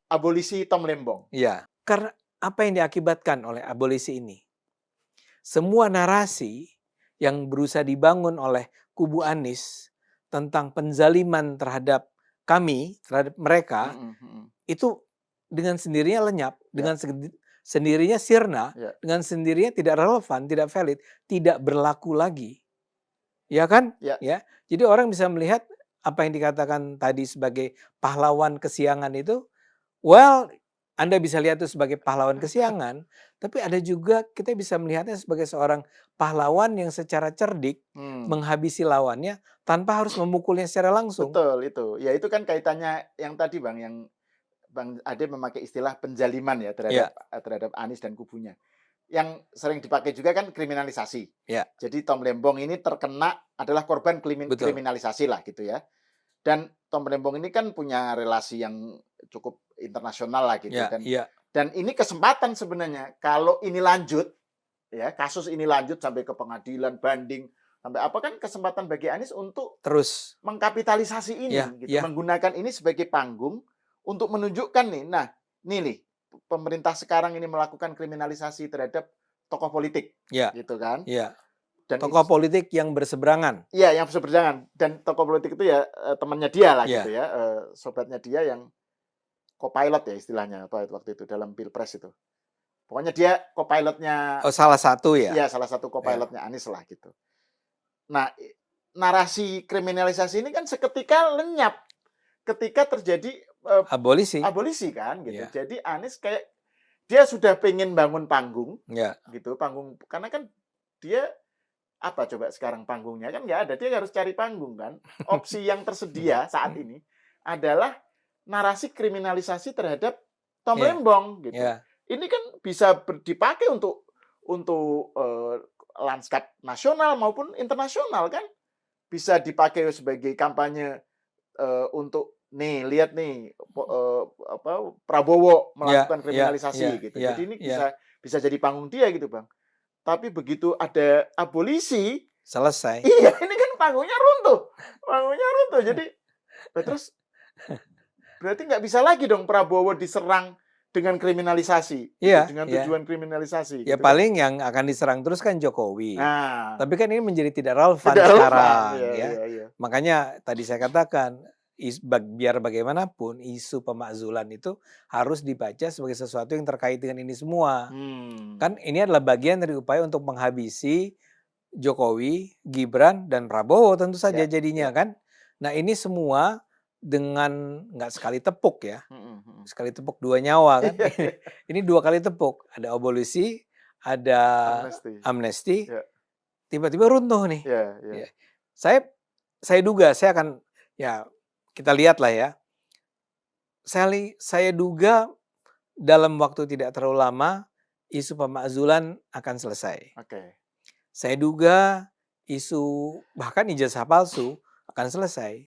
abolisi Tom Lembong. Iya, karena apa yang diakibatkan oleh abolisi ini? Semua narasi yang berusaha dibangun oleh kubu Anies tentang penzaliman terhadap kami, terhadap mereka, itu dengan sendirinya lenyap, dengan sendirinya sirna, dengan sendirinya tidak relevan, tidak valid, tidak berlaku lagi. Ya kan? Ya. Jadi orang bisa melihat apa yang dikatakan tadi sebagai pahlawan kesiangan itu, well, Anda bisa lihat itu sebagai pahlawan kesiangan, tapi ada juga kita bisa melihatnya sebagai seorang pahlawan yang secara cerdik menghabisi lawannya tanpa harus memukulnya secara langsung. Betul, itu. Ya itu kan kaitannya yang tadi Bang, yang Bang Ade memakai istilah penzaliman ya terhadap Anies dan kubunya. Yang sering dipakai juga kan kriminalisasi. Jadi Tom Lembong ini terkena adalah korban kriminalisasi lah gitu ya. Dan Tom Lembong ini kan punya relasi yang cukup internasional lah gitu kan. Dan ini kesempatan sebenarnya kalau ini lanjut ya, kasus ini lanjut sampai ke pengadilan, banding, sampai apa kan kesempatan bagi Anies untuk terus mengkapitalisasi ini gitu, menggunakan ini sebagai panggung untuk menunjukkan nih. Nah, nih pemerintah sekarang ini melakukan kriminalisasi terhadap tokoh politik, gitu kan? Dan tokoh politik yang berseberangan. Iya, yang berseberangan. Dan tokoh politik itu ya temannya dia lah gitu ya, sobatnya dia yang co-pilot ya istilahnya waktu itu dalam Pilpres itu. Pokoknya dia co-pilotnya. Oh, salah satu ya? Iya, salah satu co-pilotnya Anies lah gitu. Nah, narasi kriminalisasi ini kan seketika lenyap ketika terjadi abolisi kan gitu. Jadi Anies kayak dia sudah pengen bangun panggung gitu, panggung, karena kan dia apa coba sekarang panggungnya kan nggak ada, dia harus cari panggung kan. Opsi yang tersedia saat ini adalah narasi kriminalisasi terhadap Tom Lembong gitu. Ini kan bisa dipakai untuk lanskap nasional maupun internasional kan, bisa dipakai sebagai kampanye untuk nih lihat nih Prabowo melakukan kriminalisasi gitu. Jadi ini bisa jadi panggung dia gitu Bang. Tapi begitu ada abolisi selesai. Iya, ini kan panggungnya runtuh. Jadi terus berarti nggak bisa lagi dong Prabowo diserang dengan kriminalisasi, dengan tujuan kriminalisasi. Ya gitu paling yang akan diserang terus kan Jokowi. Tapi kan ini menjadi tidak relevan sekarang. Makanya tadi saya katakan, biar bagaimanapun isu pemakzulan itu harus dibaca sebagai sesuatu yang terkait dengan ini semua. Kan ini adalah bagian dari upaya untuk menghabisi Jokowi, Gibran, dan Prabowo tentu saja jadinya kan. Nah ini semua dengan nggak sekali tepuk ya, sekali tepuk dua nyawa kan. Ini dua kali tepuk, ada abolisi, ada amnesti, tiba-tiba runtuh nih. Saya duga saya akan kita lihat lah ya. Saya duga dalam waktu tidak terlalu lama isu pemakzulan akan selesai. Saya duga isu bahkan ijazah palsu akan selesai.